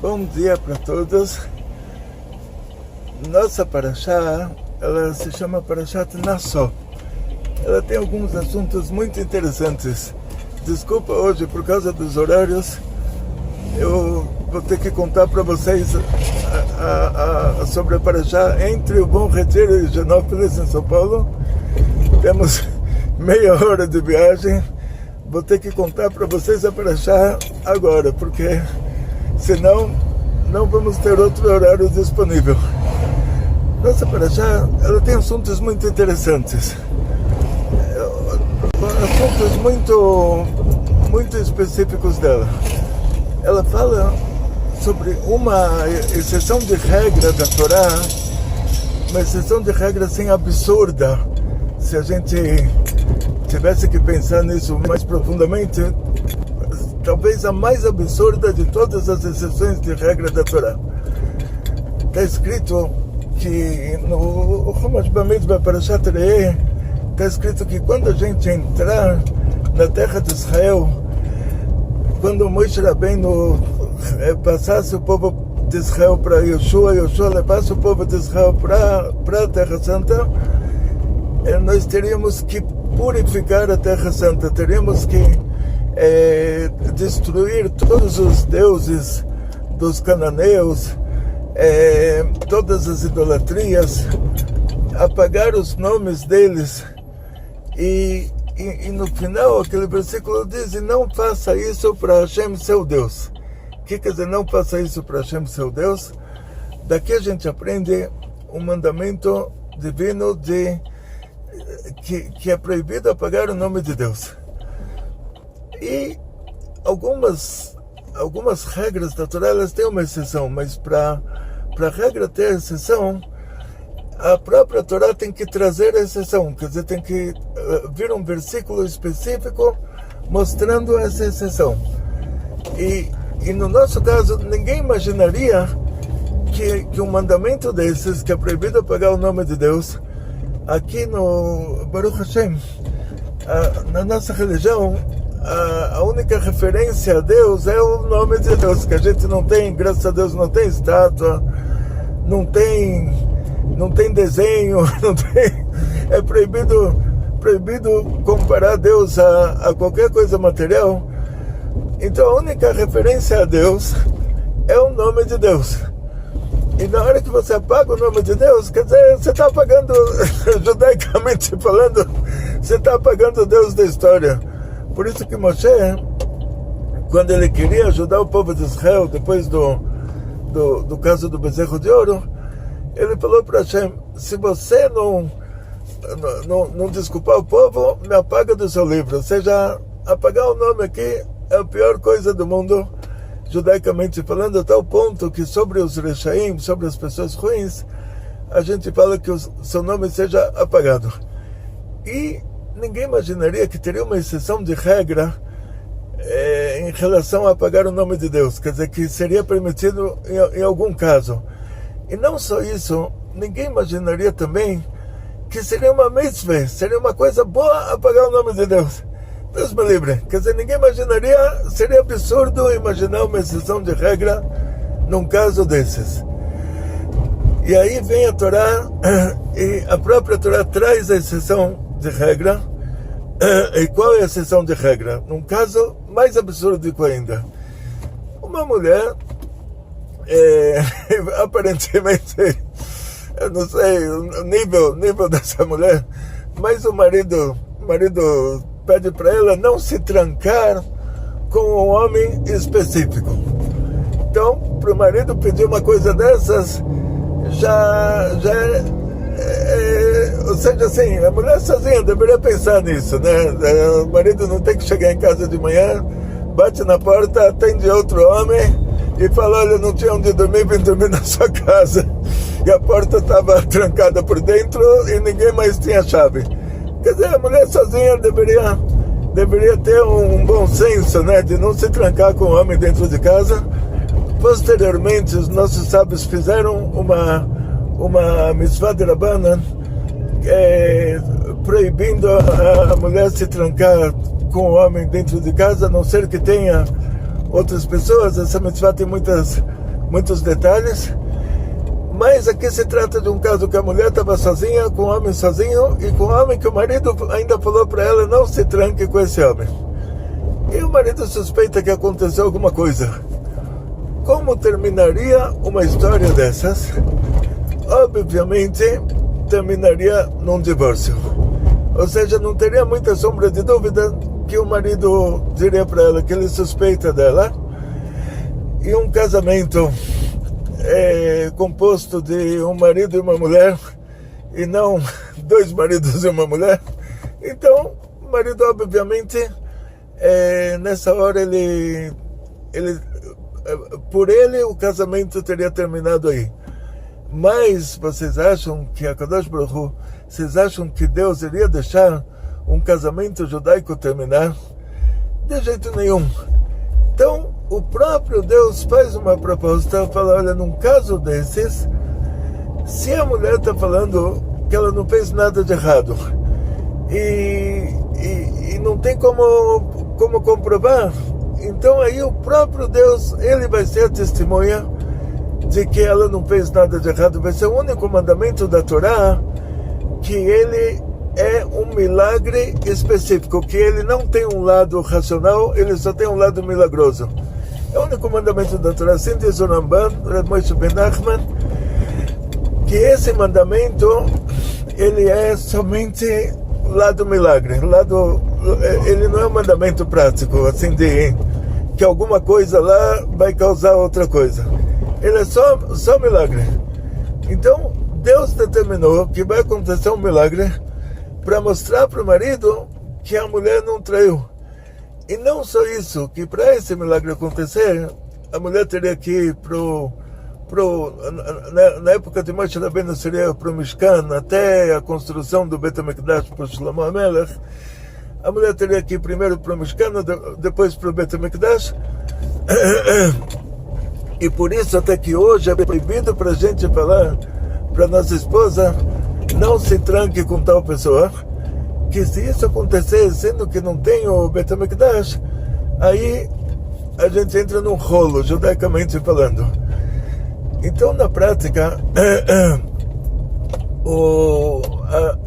Bom dia para todos. Nossa Parashá, ela se chama Parashat Nassó. Ela tem alguns assuntos muito interessantes. Desculpa hoje, por causa dos horários, eu vou ter que contar para vocês sobre a Parashá entre o Bom Retiro e Genópolis, em São Paulo. Temos meia hora de viagem. Vou ter que contar para vocês a Parashá agora, porque senão não vamos ter outro horário disponível. Nossa Parashá, ela tem assuntos muito interessantes, assuntos muito específicos dela. Ela fala sobre uma exceção de regra da Torá, uma exceção de regra assim absurda. Se a gente tivesse que pensar nisso mais profundamente, talvez a mais absurda de todas as exceções de regra da Torá. Está escrito que no Chumash Bamidbar Parashat Re'eh, está escrito que quando a gente entrar na terra de Israel, quando Moshe Rabbeinu passasse o povo de Israel para Yoshua levasse o povo de Israel para a Terra Santa, nós teríamos que purificar a Terra Santa, teríamos que destruir todos os deuses dos cananeus, todas as idolatrias, apagar os nomes deles, e no final aquele versículo diz: e não faça isso para Hashem, seu Deus. O que quer dizer não faça isso para Hashem, seu Deus? Daqui a gente aprende um mandamento divino que é proibido apagar o nome de Deus. E algumas regras da Torá, elas têm uma exceção, mas para a regra ter exceção, a própria Torá tem que trazer a exceção, quer dizer, tem que vir um versículo específico mostrando essa exceção. E no nosso caso, ninguém imaginaria que um mandamento desses, que é proibido apagar o nome de Deus, aqui no Baruch Hashem, na nossa religião, a única referência a Deus é o nome de Deus, que a gente não tem, graças a Deus, não tem estátua, não tem desenho, não tem, é proibido comparar Deus a qualquer coisa material. Então a única referência a Deus é o nome de Deus. E na hora que você apaga o nome de Deus, quer dizer, você está apagando, judaicamente falando, você está apagando o Deus da história. Por isso que Moshe, quando ele queria ajudar o povo de Israel, depois do caso do bezerro de ouro, ele falou para Hashem: se você não desculpar o povo, me apaga do seu livro. Ou seja, apagar o nome aqui é a pior coisa do mundo, judaicamente falando, a tal ponto que sobre os Rechaim, sobre as pessoas ruins, a gente fala que o seu nome seja apagado. E ninguém imaginaria que teria uma exceção de regra em relação a apagar o nome de Deus, quer dizer, que seria permitido em algum caso. E não só isso, ninguém imaginaria também que seria uma mitzvah, seria uma coisa boa apagar o nome de Deus. Deus me livre. Quer dizer, ninguém imaginaria, seria absurdo imaginar uma exceção de regra num caso desses. E aí vem a Torá, e a própria Torá traz a exceção de regra. E qual é a exceção de regra? Num caso mais absurdo ainda. Uma mulher, aparentemente, eu não sei o nível dessa mulher, mas o marido pede para ela não se trancar com um homem específico. Então, para o marido pedir uma coisa dessas, já ou seja, assim, a mulher sozinha deveria pensar nisso, né? O marido não tem que chegar em casa de manhã, bate na porta, atende outro homem e fala: olha, não tinha onde dormir, vim dormir na sua casa. E a porta estava trancada por dentro e ninguém mais tinha chave. Quer dizer, a mulher sozinha deveria ter um bom senso, né, de não se trancar com o homem dentro de casa. Posteriormente, os nossos sábios fizeram uma mitzvah de Rabbanan, proibindo a mulher se trancar com o homem dentro de casa, a não ser que tenha outras pessoas. Essa mitzvah tem muitas muitos detalhes. Mas aqui se trata de um caso que a mulher estava sozinha, com o homem sozinho, e com o homem que o marido ainda falou para ela: não se tranque com esse homem. E o marido suspeita que aconteceu alguma coisa. Como terminaria uma história dessas? Obviamente, terminaria num divórcio. Ou seja, não teria muita sombra de dúvida que o marido diria para ela que ele suspeita dela. E um casamento composto de um marido e uma mulher, e não dois maridos e uma mulher. Então, o marido, obviamente, nessa hora, por ele, o casamento teria terminado aí. Mas vocês acham que vocês acham que Deus iria deixar um casamento judaico terminar? De jeito nenhum. Então, o próprio Deus faz uma proposta, fala: olha, num caso desses, se a mulher está falando que ela não fez nada de errado e não tem como comprovar, então aí o próprio Deus, ele vai ser a testemunha de que ela não fez nada de errado. Vai ser o único mandamento da Torá que ele é um milagre específico, que ele não tem um lado racional, ele só tem um lado milagroso. É o único mandamento da Torá. Assim diz o Ramban, Rav Moshe ben Nachman, que esse mandamento, ele é somente lado milagre. Ele não é um mandamento prático, assim de que alguma coisa lá vai causar outra coisa. Ele é só milagre. Então, Deus determinou que vai acontecer um milagre para mostrar para o marido que a mulher não traiu. E não só isso, que para esse milagre acontecer, a mulher teria que ir na época de Moshe Rabbeinu seria para o Mishkan, até a construção do Beit HaMikdash por Shlomo HaMelech. A mulher teria que ir primeiro para o Mishkan, depois para o Beit HaMikdash. E por isso até que hoje é proibido para a gente falar para nossa esposa: não se tranque com tal pessoa, que se isso acontecer, sendo que não tem o Beit HaMikdash, aí a gente entra num rolo, judaicamente falando. Então, na prática,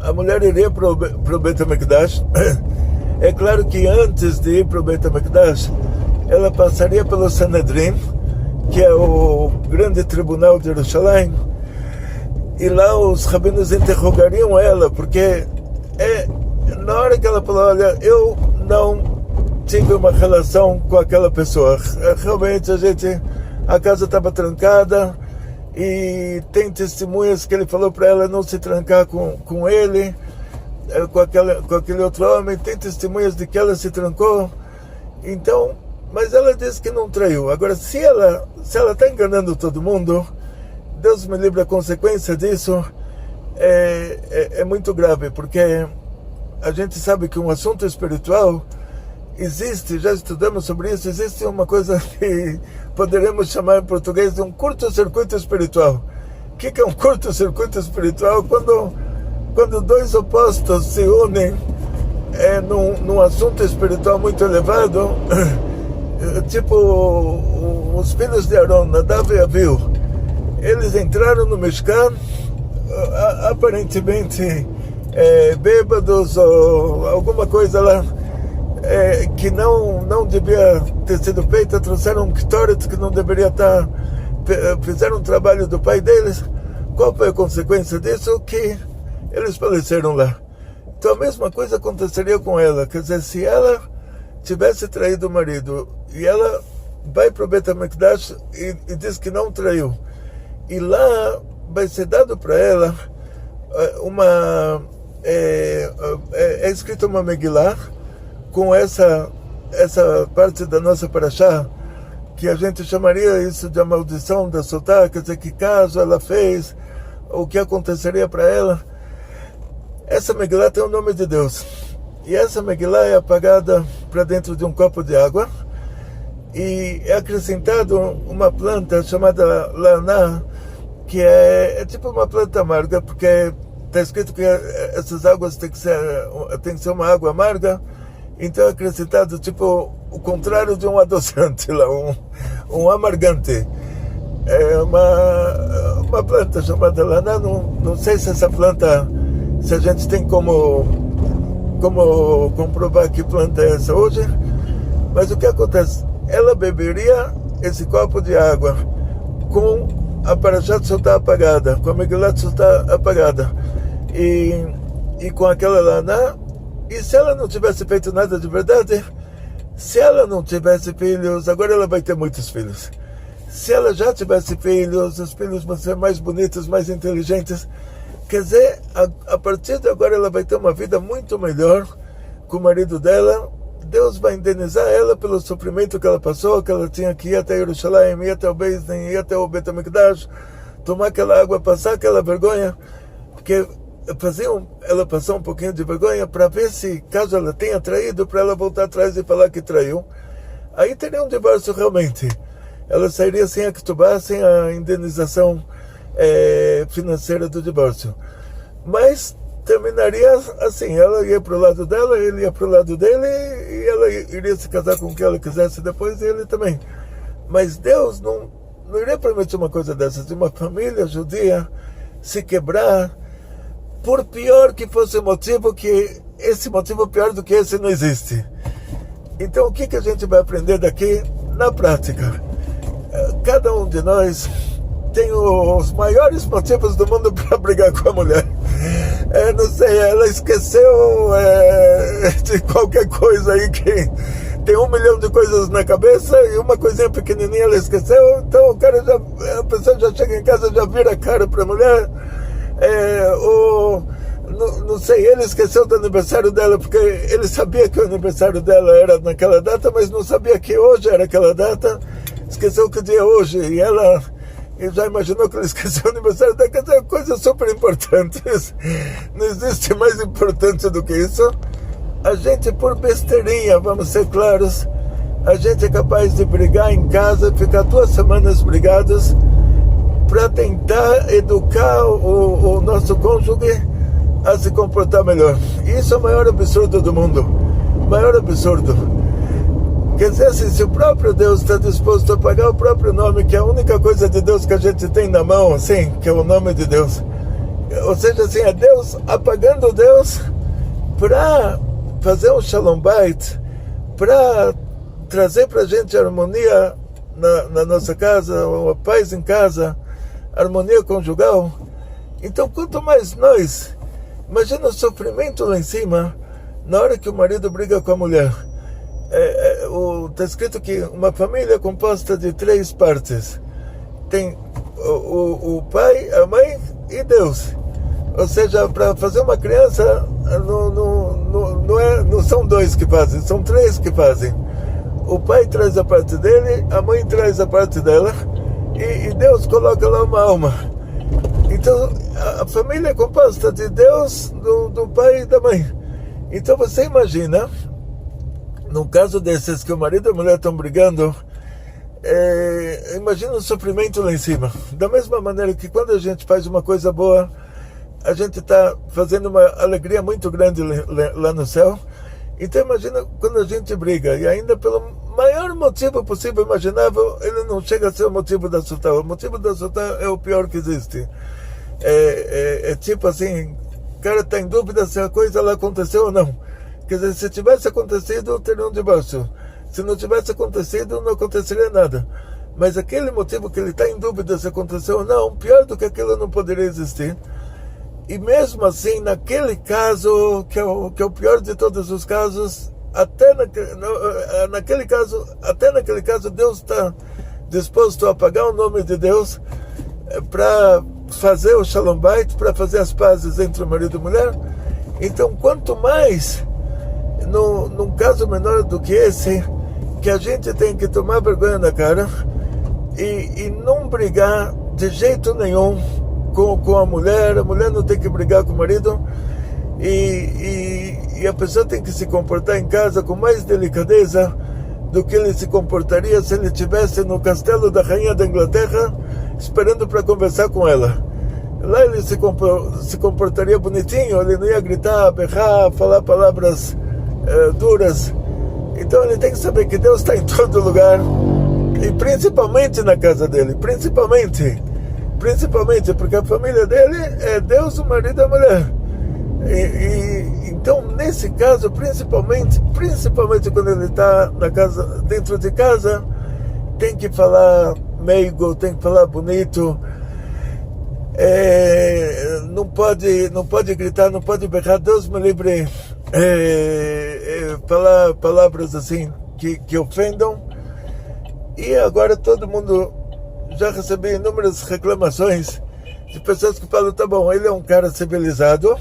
a mulher iria para o Beit HaMikdash. É claro que antes de ir para o Beit HaMikdash, ela passaria pelo Sanedrim, que é o grande tribunal de Jerusalém, e lá os rabinos interrogariam ela, porque na hora que ela falou: olha, eu não tive uma relação com aquela pessoa, realmente a casa estava trancada, e tem testemunhas que ele falou para ela não se trancar com ele, com aquele outro homem, tem testemunhas de que ela se trancou. Então, mas ela disse que não traiu. Agora, se ela está enganando todo mundo, Deus me livre, a consequência disso é muito grave, porque a gente sabe que um assunto espiritual existe, já estudamos sobre isso, existe uma coisa que poderemos chamar em português de um curto-circuito espiritual. O que é um curto-circuito espiritual? Quando dois opostos se unem num assunto espiritual muito elevado, tipo os filhos de Arão, Nadav e Avihu, eles entraram no Mishkan, aparentemente bêbados ou alguma coisa lá que não devia ter sido feita, trouxeram um Ktoret que não deveria estar, fizeram um trabalho do pai deles. Qual foi a consequência disso? Que eles faleceram lá. Então a mesma coisa aconteceria com ela, quer dizer, se ela tivesse traído o marido e ela vai para o Beit HaMikdash e diz que não traiu, e lá vai ser dado para ela escrito uma Megillah com essa parte da nossa Parashá, que a gente chamaria isso de a maldição da Sotá, quer dizer, que caso ela fez, o que aconteceria para ela. Essa Megillah tem o nome de Deus, e essa Megillah é apagada para dentro de um copo de água, e é acrescentado uma planta chamada Laná, que é tipo uma planta amarga, porque está escrito que essas águas tem que ser uma água amarga. Então é acrescentado tipo o contrário de um adoçante lá, um amargante. é uma planta chamada laná. Não sei se essa planta, se a gente tem como comprovar que planta é essa hoje, mas o que acontece? Ela beberia esse copo de água com a Parashat Sotá apagada, com a Megilat Sotá apagada, e com aquela laná. E se ela não tivesse feito nada de verdade, se ela não tivesse filhos, agora ela vai ter muitos filhos. Se ela já tivesse filhos, os filhos vão ser mais bonitos, mais inteligentes. Quer dizer, a partir de agora ela vai ter uma vida muito melhor com o marido dela. Deus vai indenizar ela pelo sofrimento que ela passou, que ela tinha que ir até Jerusalém, ir até o Beis Din, ir até o Bet HaMikdash, tomar aquela água, passar aquela vergonha, porque ela passou um pouquinho de vergonha para ver se, caso ela tenha traído, para ela voltar atrás e falar que traiu. Aí teria um divórcio realmente. Ela sairia sem a ketubá, sem a indenização financeira do divórcio. Mas terminaria assim, ela ia para o lado dela, ele ia para o lado dele, e ela iria se casar com quem ela quisesse depois, e ele também. Mas Deus não iria permitir uma coisa dessas, de uma família judia se quebrar, por pior que fosse o motivo, que esse motivo pior do que esse não existe. Então o que a gente vai aprender daqui na prática? Cada um de nós tem os maiores motivos do mundo para brigar com a mulher. Não sei, ela esqueceu de qualquer coisa aí, que tem 1 milhão de coisas na cabeça e uma coisinha pequenininha ela esqueceu. Então a pessoa já chega em casa, já vira a cara para a mulher. Não sei, ele esqueceu do aniversário dela, porque ele sabia que o aniversário dela era naquela data, mas não sabia que hoje era aquela data. Esqueceu que o dia é hoje, e ela já imaginou que ele esqueceu o aniversário dela. Quer dizer, coisas super importantes. Não existe mais importante do que isso. A gente, por besteirinha, vamos ser claros, a gente é capaz de brigar em casa, ficar 2 semanas brigados, para tentar educar o nosso cônjuge a se comportar melhor. Isso é o maior absurdo do mundo. Maior absurdo. Quer dizer, assim, se o próprio Deus está disposto a pagar o próprio nome, que é a única coisa de Deus que a gente tem na mão, assim, que é o nome de Deus. Ou seja, assim, é Deus apagando Deus para fazer um Shalom Bait, para trazer para a gente harmonia na nossa casa, a paz em casa, harmonia conjugal. Então, quanto mais nós, imagina o sofrimento lá em cima, na hora que o marido briga com a mulher. Está escrito que uma família é composta de 3 partes. Tem o pai, a mãe e Deus. Ou seja, para fazer uma criança, não são 2 que fazem, são 3 que fazem. O pai traz a parte dele, a mãe traz a parte dela, e Deus coloca lá uma alma. Então, a família é composta de Deus, do pai e da mãe. Então, você imagina, num caso desses que o marido e a mulher estão brigando, imagina o sofrimento lá em cima. Da mesma maneira que quando a gente faz uma coisa boa, a gente está fazendo uma alegria muito grande lá no céu. Então imagina quando a gente briga, e ainda pelo maior motivo possível, imaginável, ele não chega a ser o motivo da sultá. O motivo da sultá é o pior que existe. É tipo assim, o cara está em dúvida se a coisa lá aconteceu ou não. Quer dizer, se tivesse acontecido, teria um divórcio. Se não tivesse acontecido, não aconteceria nada. Mas aquele motivo que ele está em dúvida se aconteceu ou não, pior do que aquilo não poderia existir. E mesmo assim, naquele caso, que é o pior de todos os casos, até naquele caso, Deus está disposto a apagar o nome de Deus para fazer o Shalom Bait, para fazer as pazes entre o marido e a mulher. Então, quanto mais num caso menor do que esse, que a gente tem que tomar vergonha na cara e não brigar de jeito nenhum com a mulher não tem que brigar com o marido, e a pessoa tem que se comportar em casa com mais delicadeza do que ele se comportaria se ele estivesse no castelo da rainha da Inglaterra esperando para conversar com ela. Lá ele se comportaria bonitinho, ele não ia gritar, berrar, falar palavras duras. Então ele tem que saber que Deus está em todo lugar, E principalmente na casa dele, principalmente porque a família dele é Deus, o marido e a mulher. Então, nesse caso, principalmente quando ele está na casa, dentro de casa, tem que falar meigo, tem que falar bonito, não pode gritar, não pode berrar. Deus me livre, falar palavras assim que ofendam. E agora todo mundo, já recebi inúmeras reclamações de pessoas que falam: tá bom, ele é um cara civilizado,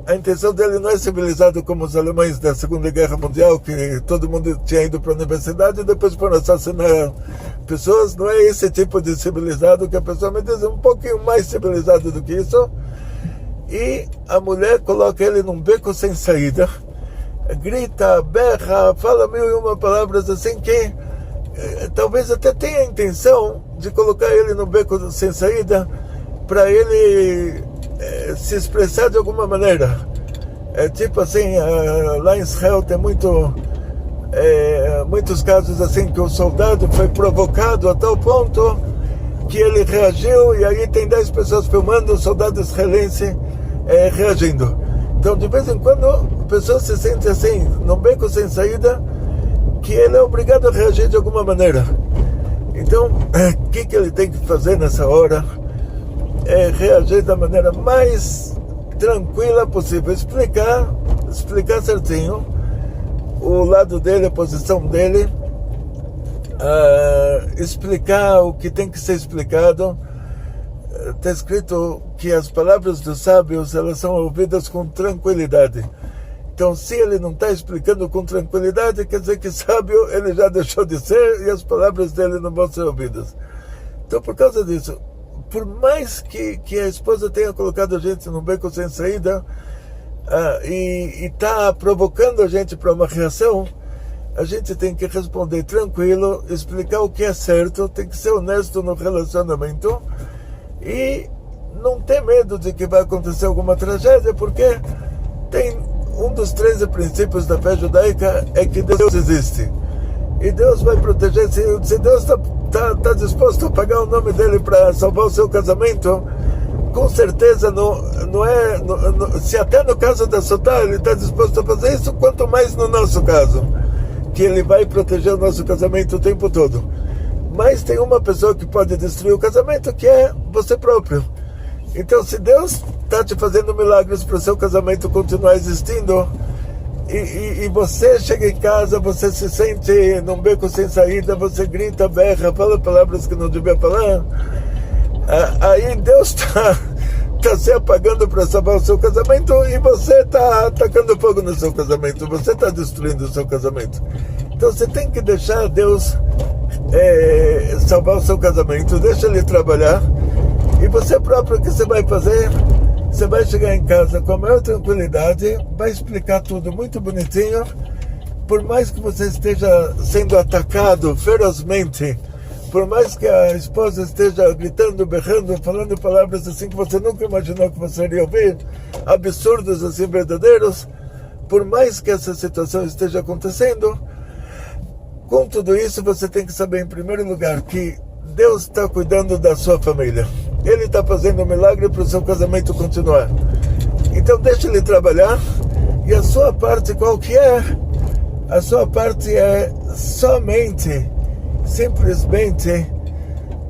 a intenção dele não é civilizado como os alemães da Segunda Guerra Mundial, que todo mundo tinha ido para a universidade e depois foram assassinar pessoas. Não é esse tipo de civilizado que a pessoa me diz, um pouquinho mais civilizado do que isso. E a mulher coloca ele num beco sem saída, grita, berra, fala 1001 palavras assim que talvez até tenha a intenção de colocar ele no beco sem saída para ele se expressar de alguma maneira. Tipo assim, lá em Israel tem muitos casos assim que o soldado foi provocado a tal ponto que ele reagiu, e aí tem 10 pessoas filmando o soldado israelense reagindo. Então, de vez em quando, a pessoa se sente assim, num beco sem saída, que ele é obrigado a reagir de alguma maneira. Então, o que ele tem que fazer nessa hora? É reagir da maneira mais tranquila possível, explicar certinho o lado dele, a posição dele, explicar o que tem que ser explicado. Está escrito que as palavras dos sábios, elas são ouvidas com tranquilidade. Então, se ele não está explicando com tranquilidade, quer dizer que sábio ele já deixou de ser e as palavras dele não vão ser ouvidas. Então, por causa disso, por mais que a esposa tenha colocado a gente num beco sem saída e está provocando a gente para uma reação, a gente tem que responder tranquilo, explicar o que é certo, tem que ser honesto no relacionamento e não ter medo de que vai acontecer alguma tragédia, porque tem um dos 13 princípios da fé judaica é que Deus existe. E Deus vai proteger. Se Deus está disposto a pagar o nome dele para salvar o seu casamento, com certeza se até no caso da Sotá ele está disposto a fazer isso, quanto mais no nosso caso, que ele vai proteger o nosso casamento o tempo todo. Mas tem uma pessoa que pode destruir o casamento, que é você próprio. Então, se Deus está te fazendo milagres para o seu casamento continuar existindo, e você chega em casa, você se sente num beco sem saída, você grita, berra, fala palavras que não devia falar, aí Deus está se apagando para salvar o seu casamento e você está atacando fogo no seu casamento, você está destruindo o seu casamento. Então você tem que deixar Deus salvar o seu casamento, deixa ele trabalhar, e você próprio, o que você vai fazer? Você vai chegar em casa com a maior tranquilidade, vai explicar tudo muito bonitinho, por mais que você esteja sendo atacado ferozmente, por mais que a esposa esteja gritando, berrando, falando palavras assim que você nunca imaginou que você iria ouvir, absurdos assim verdadeiros, por mais que essa situação esteja acontecendo, com tudo isso você tem que saber, em primeiro lugar, que Deus está cuidando da sua família. Ele está fazendo um milagre para o seu casamento continuar. Então deixe ele trabalhar. E a sua parte qual que é? A sua parte é somente, simplesmente,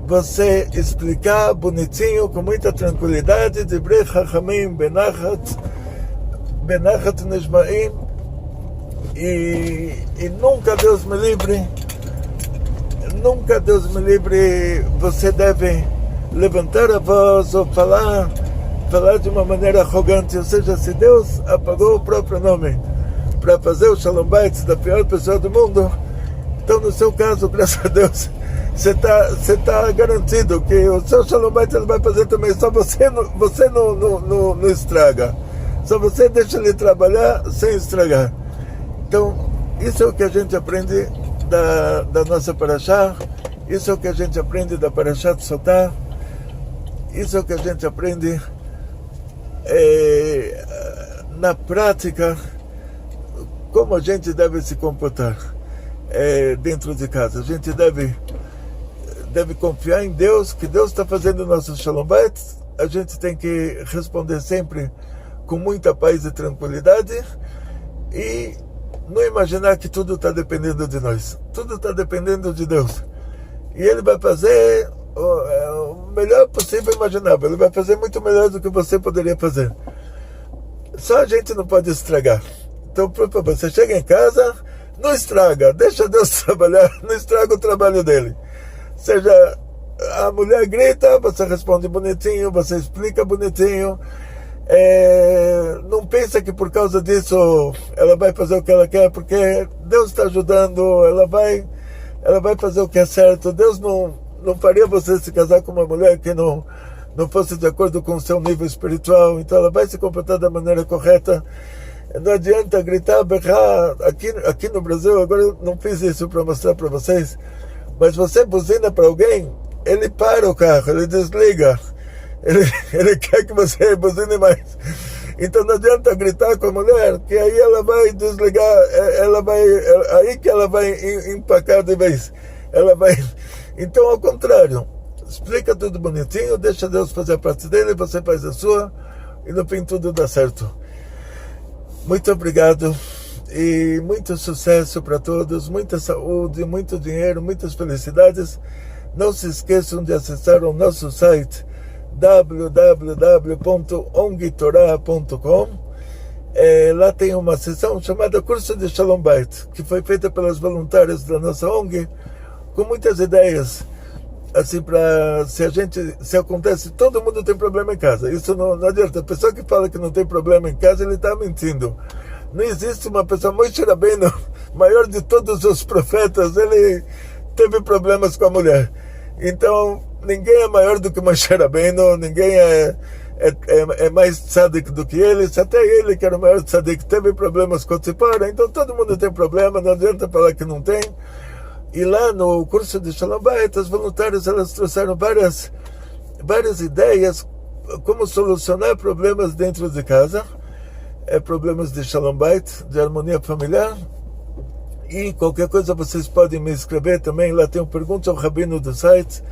você explicar bonitinho, com muita tranquilidade, Divrei Chachamim benachat nishma'im, e nunca, Deus me livre, você deve levantar a voz ou falar de uma maneira arrogante. Ou seja, se Deus apagou o próprio nome para fazer o Shalom Bait da pior pessoa do mundo, então no seu caso, graças a Deus, você tá garantido que o seu Shalom Bait ele vai fazer também, só você não estraga, só você deixa ele trabalhar sem estragar. Então isso é o que a gente aprende da nossa Parashá, isso é o que a gente aprende da Parashá de Sotá, isso é o que a gente aprende na prática, como a gente deve se comportar dentro de casa. A gente deve deve confiar em Deus, que Deus está fazendo o nosso Shalom Bait. A gente tem que responder sempre com muita paz e tranquilidade e não imaginar que tudo está dependendo de nós. Tudo está dependendo de Deus. E Ele vai fazer o melhor possível imaginável. Ele vai fazer muito melhor do que você poderia fazer. Só a gente não pode estragar. Então, por favor, você chega em casa, não estraga, deixa Deus trabalhar, não estraga o trabalho dele. Seja, a mulher grita, você responde bonitinho, você explica bonitinho. Não pensa que por causa disso ela vai fazer o que ela quer, porque Deus está ajudando, ela vai fazer o que é certo. Deus não faria você se casar com uma mulher que não fosse de acordo com o seu nível espiritual, então ela vai se comportar da maneira correta. Não adianta gritar, berrar. Aqui no Brasil, agora eu não fiz isso para mostrar para vocês, mas você buzina para alguém, ele para o carro, ele desliga, ele quer que você buzine mais. Então não adianta gritar com a mulher, que aí ela vai desligar, aí que ela vai empacar de vez. Então, ao contrário, explica tudo bonitinho, deixa Deus fazer a parte dele, você faz a sua, e no fim tudo dá certo. Muito obrigado e muito sucesso para todos, muita saúde, muito dinheiro, muitas felicidades. Não se esqueçam de acessar o nosso site www.ongtorah.com. Lá tem uma seção chamada Curso de Shalom Bait, que foi feita pelas voluntárias da nossa ONG, com muitas ideias. Assim, se acontece, todo mundo tem problema em casa. Isso não adianta. A pessoa que fala que não tem problema em casa, ele está mentindo. Não existe uma pessoa, Moshe Rabbeinu, maior de todos os profetas, ele teve problemas com a mulher. Então, ninguém é maior do que Moshe Rabbeinu, ninguém é mais tzadik do que ele. Até ele, que era o maior tzadik, teve problemas com o Tzipora. Então, todo mundo tem problema, não adianta falar que não tem. E lá no curso de Shalom Bait, as voluntárias elas trouxeram várias ideias como solucionar problemas dentro de casa, problemas de Shalom Bait, de harmonia familiar. E qualquer coisa vocês podem me escrever também. Lá tem pergunta ao rabino do site.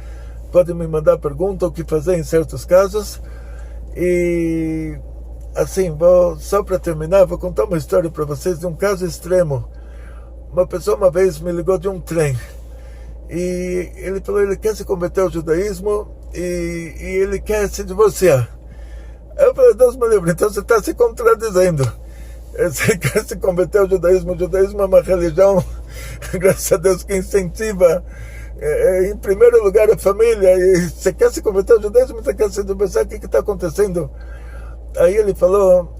Podem me mandar pergunta o que fazer em certos casos. E assim, só para terminar, vou contar uma história para vocês de um caso extremo. Uma pessoa uma vez me ligou de um trem e ele falou que ele quer se converter ao judaísmo e ele quer se divorciar. Eu falei, Deus me livre, então você está se contradizendo. Você quer se converter ao judaísmo? O judaísmo é uma religião, graças a Deus, que incentiva, em primeiro lugar, a família. E você quer se converter ao judaísmo, você quer se divorciar, o que está acontecendo? Aí ele falou,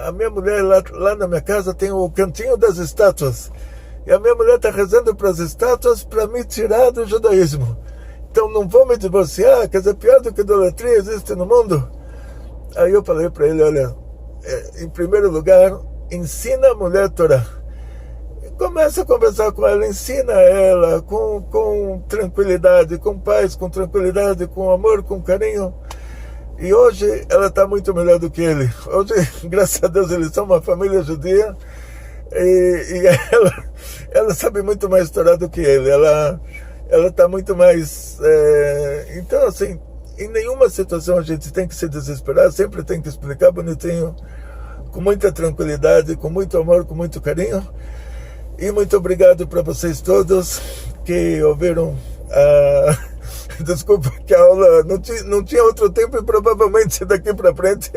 a minha mulher lá na minha casa tem o cantinho das estátuas. E a minha mulher está rezando para as estátuas para me tirar do judaísmo. Então não vou me divorciar, quer dizer, pior do que idolatria existe no mundo. Aí eu falei para ele, olha, em primeiro lugar, ensina a mulher a Torá. Começa a conversar com ela, ensina ela com tranquilidade, com paz, com tranquilidade, com amor, com carinho. E hoje ela está muito melhor do que ele. Hoje, graças a Deus, eles são uma família judia e ela sabe muito mais Torá do que ele. Ela está muito mais... Então, assim, em nenhuma situação a gente tem que se desesperar, sempre tem que explicar bonitinho, com muita tranquilidade, com muito amor, com muito carinho. E muito obrigado para vocês todos que ouviram desculpa que a aula não tinha outro tempo e provavelmente daqui para frente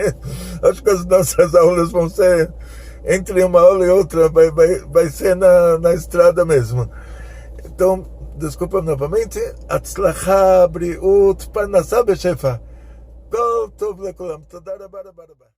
acho que as nossas aulas vão ser entre uma aula e outra, vai ser na estrada mesmo. Então, desculpa novamente. Atzlacha, briut, parnassá beshefa. Kol tov lekulam. Toda rabá.